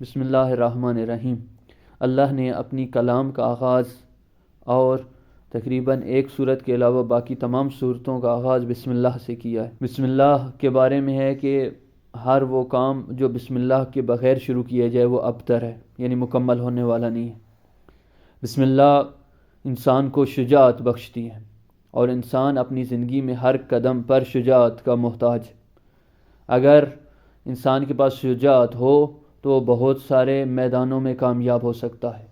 بسم اللہ الرحمن الرحیم۔ اللہ نے اپنی کلام کا آغاز اور تقریباً ایک صورت کے علاوہ باقی تمام صورتوں کا آغاز بسم اللہ سے کیا ہے۔ بسم اللہ کے بارے میں ہے کہ ہر وہ کام جو بسم اللہ کے بغیر شروع کیا جائے وہ ابتر ہے، یعنی مکمل ہونے والا نہیں ہے۔ بسم اللہ انسان کو شجاعت بخشتی ہے اور انسان اپنی زندگی میں ہر قدم پر شجاعت کا محتاج ہے۔ اگر انسان کے پاس شجاعت ہو تو وہ بہت سارے میدانوں میں کامیاب ہو سکتا ہے۔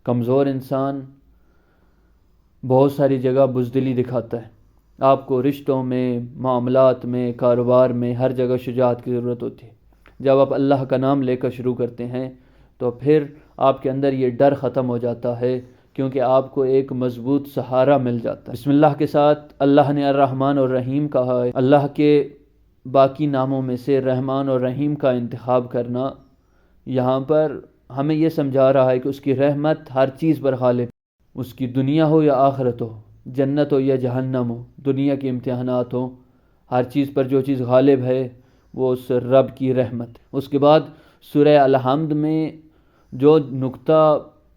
کمزور انسان بہت ساری جگہ بزدلی دکھاتا ہے۔ آپ کو رشتوں میں، معاملات میں، کاروبار میں ہر جگہ شجاعت کی ضرورت ہوتی ہے۔ جب آپ اللہ کا نام لے کر شروع کرتے ہیں تو پھر آپ کے اندر یہ ڈر ختم ہو جاتا ہے، کیونکہ آپ کو ایک مضبوط سہارا مل جاتا ہے۔ بسم اللہ کے ساتھ اللہ نے الرحمن اور رحیم کہا ہے۔ اللہ کے باقی ناموں میں سے رحمان اور رحیم کا انتخاب کرنا یہاں پر ہمیں یہ سمجھا رہا ہے کہ اس کی رحمت ہر چیز پر غالب، اس کی دنیا ہو یا آخرت ہو، جنت ہو یا جہنم ہو، دنیا کے امتحانات ہوں، ہر چیز پر جو چیز غالب ہے وہ اس رب کی رحمت۔ اس کے بعد سورہ الحمد میں جو نقطہ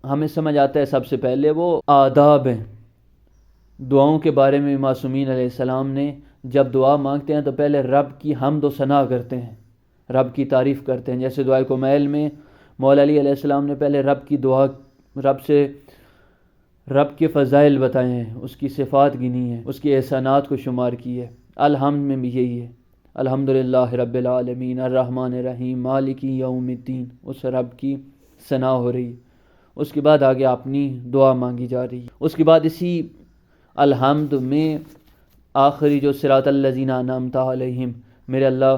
ہمیں سمجھ آتا ہے سب سے پہلے وہ آداب ہیں۔ دعاؤں کے بارے میں معصومین علیہ السلام نے جب دعا مانگتے ہیں تو پہلے رب کی حمد و ثنا کرتے ہیں، رب کی تعریف کرتے ہیں۔ جیسے دعائے کمیل میں مولا علی علیہ السلام نے پہلے رب کی دعا، رب کے فضائل بتائے ہیں، اس کی صفات گنی ہیں، اس کے احسانات کو شمار کی ہے۔ الحمد میں بھی یہی ہے، الحمدللہ رب العالمین الرحمن الرحیم مالک یوم الدین، اس رب کی ثنا ہو رہی ہے۔ اس کے بعد آگے اپنی دعا مانگی جا رہی ہے۔ اس کے بعد اسی الحمد میں آخری جو صراط الذین انعمت علیہم، میرے اللہ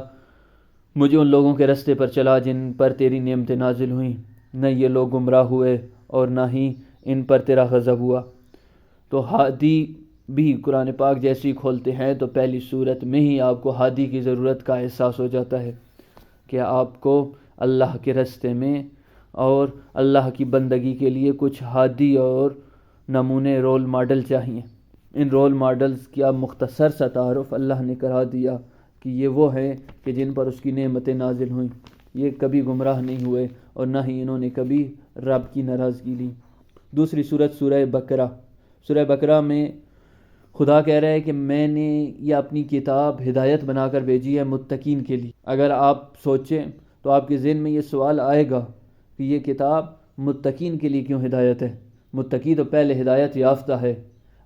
مجھے ان لوگوں کے رستے پر چلا جن پر تیری نعمتیں نازل ہوئیں، نہ یہ لوگ گمراہ ہوئے اور نہ ہی ان پر تیرا غضب ہوا۔ تو ہادی بھی قرآن پاک جیسے ہی کھولتے ہیں تو پہلی صورت میں ہی آپ کو ہادی کی ضرورت کا احساس ہو جاتا ہے کہ آپ کو اللہ کے رستے میں اور اللہ کی بندگی کے لیے کچھ ہادی اور نمونے رول ماڈل چاہیے۔ ان رول ماڈلز کا مختصر سا تعارف اللہ نے کرا دیا کہ یہ وہ ہیں کہ جن پر اس کی نعمتیں نازل ہوئیں، یہ کبھی گمراہ نہیں ہوئے اور نہ ہی انہوں نے کبھی رب کی ناراضگی لی۔ دوسری صورت سورہ بقرہ۔ سورہ بقرہ میں خدا کہہ رہا ہے کہ میں نے یہ اپنی کتاب ہدایت بنا کر بھیجی ہے متقین کے لیے۔ اگر آپ سوچیں تو آپ کے ذہن میں یہ سوال آئے گا کہ یہ کتاب متقین کے لیے کیوں ہدایت ہے؟ متقی تو پہلے ہدایت یافتہ ہے۔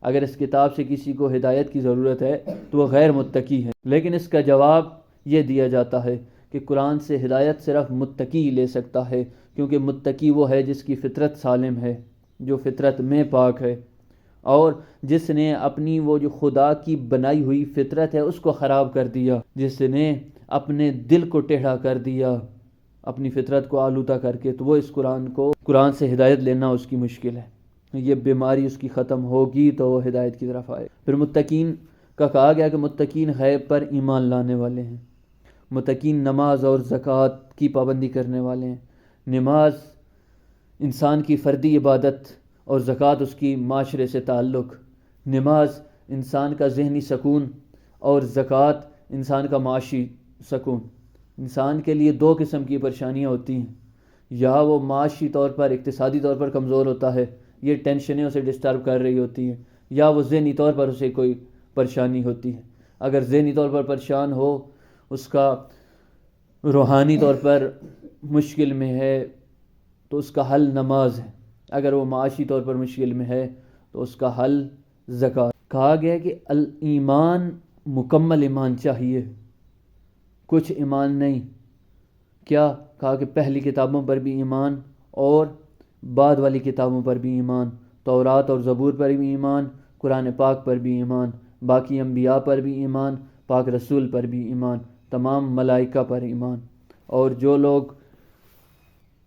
اگر اس کتاب سے کسی کو ہدایت کی ضرورت ہے تو وہ غیر متقی ہے۔ لیکن اس کا جواب یہ دیا جاتا ہے کہ قرآن سے ہدایت صرف متقی لے سکتا ہے، کیونکہ متقی وہ ہے جس کی فطرت سالم ہے، جو فطرت میں پاک ہے، اور جس نے اپنی وہ جو خدا کی بنائی ہوئی فطرت ہے اس کو خراب کر دیا، جس نے اپنے دل کو ٹیڑھا کر دیا اپنی فطرت کو آلودہ کر کے، تو وہ اس قرآن سے ہدایت لینا اس کی مشکل ہے۔ یہ بیماری اس کی ختم ہوگی تو وہ ہدایت کی طرف آئے۔ پھر متقین کا کہا گیا کہ متقین غیب پر ایمان لانے والے ہیں۔ متقین نماز اور زکوٰۃ کی پابندی کرنے والے ہیں۔ نماز انسان کی فردی عبادت اور زکوٰۃ اس کی معاشرے سے تعلق۔ نماز انسان کا ذہنی سکون اور زکوٰۃ انسان کا معاشی سکون۔ انسان کے لیے دو قسم کی پریشانیاں ہوتی ہیں، یا وہ معاشی طور پر، اقتصادی طور پر کمزور ہوتا ہے، یہ ٹینشنیں اسے ڈسٹرب کر رہی ہوتی ہیں، یا وہ ذہنی طور پر اسے کوئی پریشانی ہوتی ہے۔ اگر ذہنی طور پر پریشان ہو، اس کا روحانی طور پر مشکل میں ہے تو اس کا حل نماز ہے۔ اگر وہ معاشی طور پر مشکل میں ہے تو اس کا حل زکوٰۃ۔ کہا گیا کہ ایمان مکمل ایمان چاہیے، کچھ ایمان نہیں۔ کیا کہا کہ پہلی کتابوں پر بھی ایمان اور بعد والی کتابوں پر بھی ایمان، تورات اور زبور پر بھی ایمان، قرآن پاک پر بھی ایمان، باقی انبیاء پر بھی ایمان، پاک رسول پر بھی ایمان، تمام ملائکہ پر ایمان۔ اور جو لوگ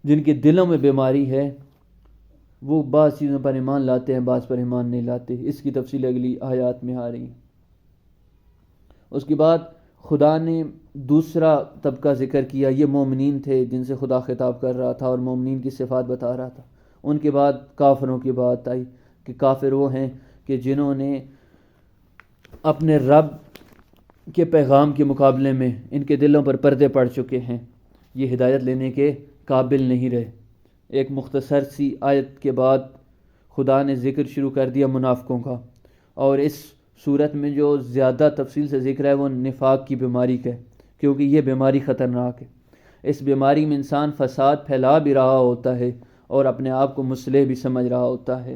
جن کے دلوں میں بیماری ہے وہ بعض چیزوں پر ایمان لاتے ہیں، بعض پر ایمان نہیں لاتے۔ اس کی تفصیل اگلی آیات میں آ رہی ہے۔ اس کے بعد خدا نے دوسرا طبقہ ذکر کیا، یہ مومنین تھے جن سے خدا خطاب کر رہا تھا اور مومنین کی صفات بتا رہا تھا۔ ان کے بعد کافروں کی بات آئی کہ کافر وہ ہیں کہ جنہوں نے اپنے رب کے پیغام کے مقابلے میں ان کے دلوں پر پردے پڑ چکے ہیں، یہ ہدایت لینے کے قابل نہیں رہے۔ ایک مختصر سی آیت کے بعد خدا نے ذکر شروع کر دیا منافقوں کا، اور اس صورت میں جو زیادہ تفصیل سے ذکر ہے وہ نفاق کی بیماری کا ہے، کیونکہ یہ بیماری خطرناک ہے۔ اس بیماری میں انسان فساد پھیلا بھی رہا ہوتا ہے اور اپنے آپ کو مصلح بھی سمجھ رہا ہوتا ہے،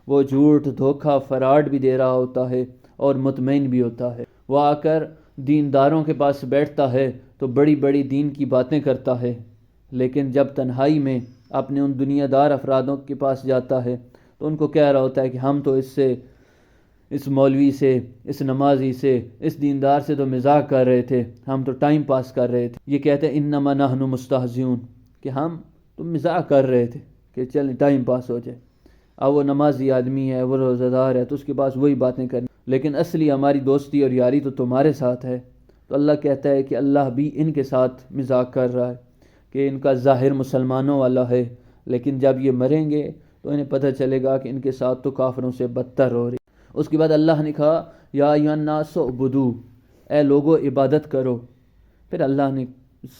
وہ جھوٹ، دھوکہ، فراڈ بھی دے رہا ہوتا ہے اور مطمئن بھی ہوتا ہے۔ وہ آ کر دینداروں کے پاس بیٹھتا ہے تو بڑی بڑی دین کی باتیں کرتا ہے، لیکن جب تنہائی میں اپنے ان دنیا دار افرادوں کے پاس جاتا ہے تو ان کو کہہ رہا ہوتا ہے کہ ہم تو اس مولوی سے، اس نمازی سے، اس دیندار سے تو مذاق کر رہے تھے، ہم تو ٹائم پاس کر رہے تھے۔ یہ کہتے ہیں انما نحن مستہزئون، کہ ہم تو مذاق کر رہے تھے کہ چل ٹائم پاس ہو جائے۔ اب وہ نمازی آدمی ہے، وہ روزہ دار ہے، تو اس کے پاس وہی باتیں کرنی، لیکن اصلی ہماری دوستی اور یاری تو تمہارے ساتھ ہے۔ تو اللہ کہتا ہے کہ اللہ بھی ان کے ساتھ مذاق کر رہا ہے کہ ان کا ظاہر مسلمانوں والا ہے، لیکن جب یہ مریں گے تو انہیں پتہ چلے گا کہ ان کے ساتھ تو کافروں سے بدتر ہو رہی۔ اس کے بعد اللہ نے کہا یا ایھا الناس اعبدوا، اے لوگو عبادت کرو۔ پھر اللہ نے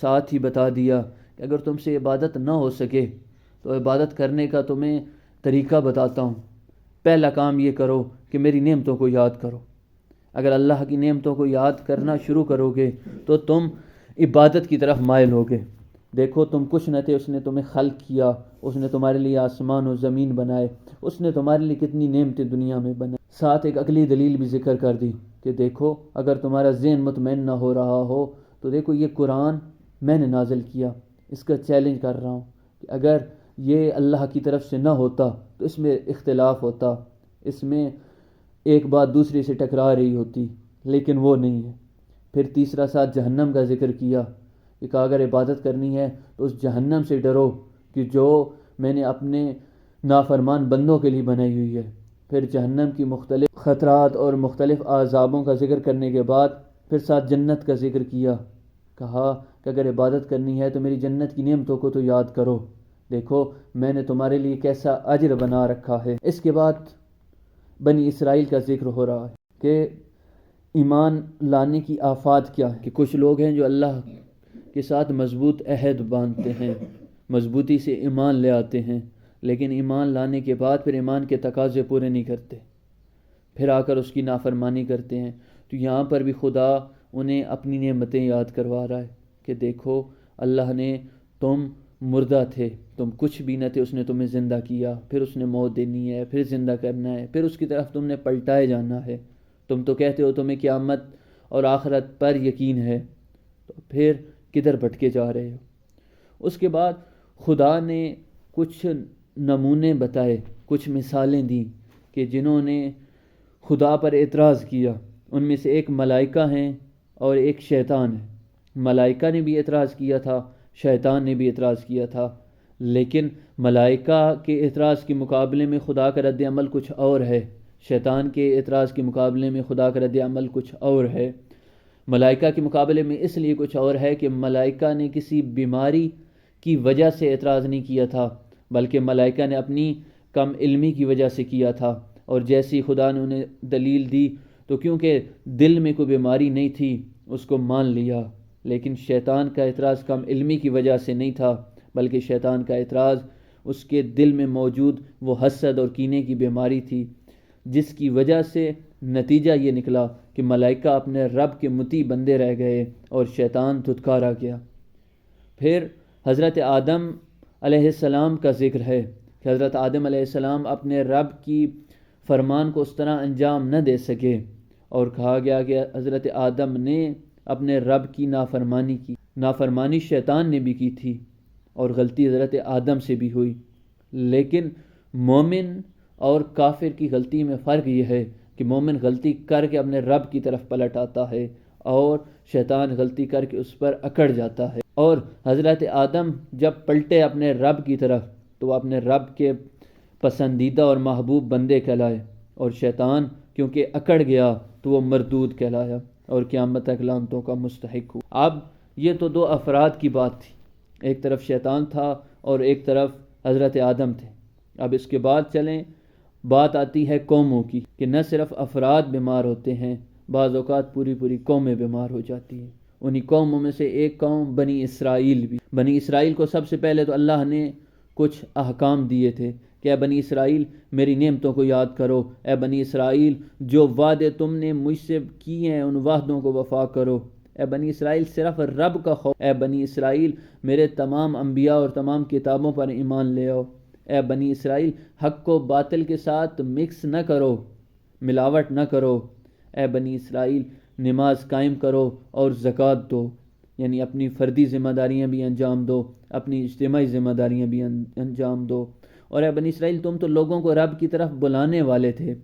ساتھ ہی بتا دیا کہ اگر تم سے عبادت نہ ہو سکے تو عبادت کرنے کا تمہیں طریقہ بتاتا ہوں۔ پہلا کام یہ کرو کہ میری نعمتوں کو یاد کرو۔ اگر اللہ کی نعمتوں کو یاد کرنا شروع کرو گے تو تم عبادت کی طرف مائل ہوگے۔ دیکھو تم کچھ نہ تھے، اس نے تمہیں خلق کیا، اس نے تمہارے لیے آسمان و زمین بنائے، اس نے تمہارے لیے کتنی نعمتیں دنیا میں بنائے۔ ساتھ ایک عقلی دلیل بھی ذکر کر دی کہ دیکھو اگر تمہارا ذہن مطمئن نہ ہو رہا ہو تو دیکھو یہ قرآن میں نے نازل کیا، اس کا چیلنج کر رہا ہوں کہ اگر یہ اللہ کی طرف سے نہ ہوتا تو اس میں اختلاف ہوتا، اس میں ایک بات دوسری سے ٹکرا رہی ہوتی، لیکن وہ نہیں ہے۔ پھر تیسرا ساتھ جہنم کا ذکر کیا کہ اگر عبادت کرنی ہے تو اس جہنم سے ڈرو کہ جو میں نے اپنے نافرمان بندوں کے لیے بنائی ہوئی ہے۔ پھر جہنم کی مختلف خطرات اور مختلف عذابوں کا ذکر کرنے کے بعد پھر ساتھ جنت کا ذکر کیا، کہا کہ اگر عبادت کرنی ہے تو میری جنت کی نعمتوں کو تو یاد کرو، دیکھو میں نے تمہارے لیے کیسا اجر بنا رکھا ہے۔ اس کے بعد بنی اسرائیل کا ذکر ہو رہا ہے کہ ایمان لانے کی آفات کیا ہے، کہ کچھ لوگ ہیں جو اللہ کے ساتھ مضبوط عہد باندھتے ہیں، مضبوطی سے ایمان لے آتے ہیں، لیکن ایمان لانے کے بعد پھر ایمان کے تقاضے پورے نہیں کرتے، پھر آ کر اس کی نافرمانی کرتے ہیں۔ تو یہاں پر بھی خدا انہیں اپنی نعمتیں یاد کروا رہا ہے کہ دیکھو اللہ نے، تم مردہ تھے، تم کچھ بھی نہ تھے، اس نے تمہیں زندہ کیا، پھر اس نے موت دینی ہے، پھر زندہ کرنا ہے، پھر اس کی طرف تم نے پلٹائے جانا ہے۔ تم تو کہتے ہو تمہیں قیامت اور آخرت پر یقین ہے، تو پھر کدھر بھٹکے جا رہے ہو۔ اس کے بعد خدا نے کچھ نمونے بتائے، کچھ مثالیں دیں کہ جنہوں نے خدا پر اعتراض کیا۔ ان میں سے ایک ملائکہ ہیں اور ایک شیطان ہے۔ ملائکہ نے بھی اعتراض کیا تھا، شیطان نے بھی اعتراض کیا تھا، لیکن ملائکہ کے اعتراض کے مقابلے میں خدا کا رد عمل کچھ اور ہے، شیطان کے اعتراض کے مقابلے میں خدا کا رد عمل کچھ اور ہے۔ ملائکہ کے مقابلے میں اس لیے کچھ اور ہے کہ ملائکہ نے کسی بیماری کی وجہ سے اعتراض نہیں کیا تھا، بلکہ ملائکہ نے اپنی کم علمی کی وجہ سے کیا تھا، اور جیسی خدا نے انہیں دلیل دی تو کیونکہ دل میں کوئی بیماری نہیں تھی اس کو مان لیا۔ لیکن شیطان کا اعتراض کم علمی کی وجہ سے نہیں تھا، بلکہ شیطان کا اعتراض اس کے دل میں موجود وہ حسد اور کینے کی بیماری تھی، جس کی وجہ سے نتیجہ یہ نکلا کہ ملائکہ اپنے رب کے مطیع بندے رہ گئے اور شیطان دھتکارا گیا۔ پھر حضرت آدم علیہ السلام کا ذکر ہے کہ حضرت آدم علیہ السلام اپنے رب کی فرمان کو اس طرح انجام نہ دے سکے، اور کہا گیا کہ حضرت آدم نے اپنے رب کی نافرمانی کی۔ نافرمانی شیطان نے بھی کی تھی اور غلطی حضرت آدم سے بھی ہوئی، لیکن مومن اور کافر کی غلطی میں فرق یہ ہے کہ مومن غلطی کر کے اپنے رب کی طرف پلٹ آتا ہے اور شیطان غلطی کر کے اس پر اکڑ جاتا ہے۔ اور حضرت آدم جب پلٹے اپنے رب کی طرف تو وہ اپنے رب کے پسندیدہ اور محبوب بندے کہلائے، اور شیطان کیونکہ اکڑ گیا تو وہ مردود کہلایا اور قیامت تک لعنتوں کا مستحق ہوا۔ اب یہ تو دو افراد کی بات تھی، ایک طرف شیطان تھا اور ایک طرف حضرت آدم تھے۔ اب اس کے بعد چلیں، بات آتی ہے قوموں کی، کہ نہ صرف افراد بیمار ہوتے ہیں، بعض اوقات پوری قومیں بیمار ہو جاتی ہیں، انہی قوموں میں سے ایک قوم بنی اسرائیل بھی۔ بنی اسرائیل کو سب سے پہلے تو اللہ نے کچھ احکام دیے تھے کہ اے بنی اسرائیل میری نعمتوں کو یاد کرو، اے بنی اسرائیل جو وعدے تم نے مجھ سے کیے ہیں ان وعدوں کو وفا کرو، اے بنی اسرائیل صرف رب کا خوف، اے بنی اسرائیل میرے تمام انبیاء اور تمام کتابوں پر ایمان لے آؤ، اے بنی اسرائیل حق کو باطل کے ساتھ مکس نہ کرو، ملاوٹ نہ کرو، اے بنی اسرائیل نماز قائم کرو اور زکوٰۃ دو، یعنی اپنی فردی ذمہ داریاں بھی انجام دو، اپنی اجتماعی ذمہ داریاں بھی انجام دو، اور اے بنی اسرائیل تم تو لوگوں کو رب کی طرف بلانے والے تھے،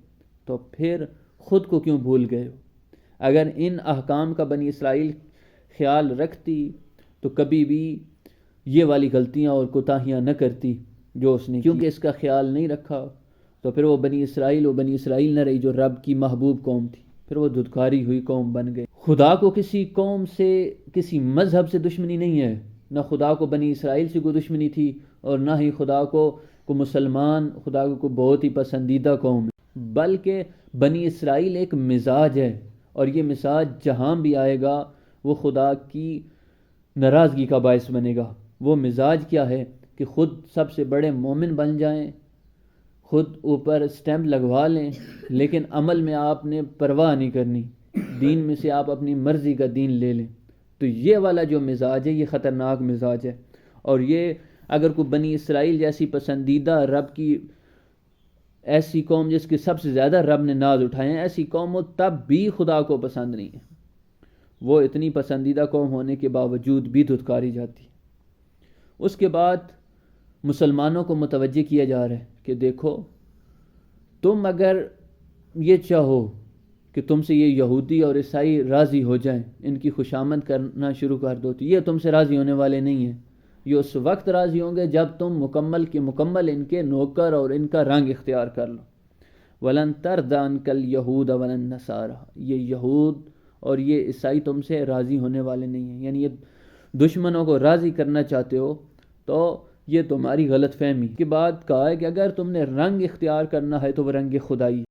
تو پھر خود کو کیوں بھول گئے ہو؟ اگر ان احکام کا بنی اسرائیل خیال رکھتی تو کبھی بھی یہ والی غلطیاں اور کوتاہیاں نہ کرتی جو اس نے، کیونکہ اس کا خیال نہیں رکھا تو پھر وہ بنی اسرائیل نہ رہی جو رب کی محبوب قوم تھی، پھر وہ دھتکاری ہوئی قوم بن گئی۔ خدا کو کسی قوم سے، کسی مذہب سے دشمنی نہیں ہے، نہ خدا کو بنی اسرائیل سے کوئی دشمنی تھی اور نہ ہی خدا کو مسلمان خدا کو بہت ہی پسندیدہ قوم ہے، بلکہ بنی اسرائیل ایک مزاج ہے، اور یہ مزاج جہاں بھی آئے گا وہ خدا کی ناراضگی کا باعث بنے گا۔ وہ مزاج کیا ہے کہ خود سب سے بڑے مومن بن جائیں، خود اوپر اسٹیمپ لگوا لیں، لیکن عمل میں آپ نے پرواہ نہیں کرنی، دین میں سے آپ اپنی مرضی کا دین لے لیں۔ تو یہ والا جو مزاج ہے یہ خطرناک مزاج ہے، اور یہ اگر کوئی بنی اسرائیل جیسی پسندیدہ رب کی ایسی قوم جس کے سب سے زیادہ رب نے ناز اٹھائے ہیں، ایسی قوم ہو تب بھی خدا کو پسند نہیں ہے، وہ اتنی پسندیدہ قوم ہونے کے باوجود بھی دھتکاری جاتی ہے۔ اس کے بعد مسلمانوں کو متوجہ کیا جا رہا ہے کہ دیکھو تم اگر یہ چاہو کہ تم سے یہ یہودی اور عیسائی راضی ہو جائیں، ان کی خوشامد کرنا شروع کر دو، تو یہ تم سے راضی ہونے والے نہیں ہیں، یہ اس وقت راضی ہوں گے جب تم مکمل کے مکمل ان کے نوکر اور ان کا رنگ اختیار کر لو۔ وَلَن تَرْضَ عَنْكَ الْيَهُودَ وَلَا النَّصَارَىٰ، یہ یہود اور یہ عیسائی تم سے راضی ہونے والے نہیں ہیں، یعنی یہ دشمنوں کو راضی کرنا چاہتے ہو تو یہ تمہاری غلط فہمی۔ کے بعد کہا ہے کہ اگر تم نے رنگ اختیار کرنا ہے تو وہ رنگ خدائی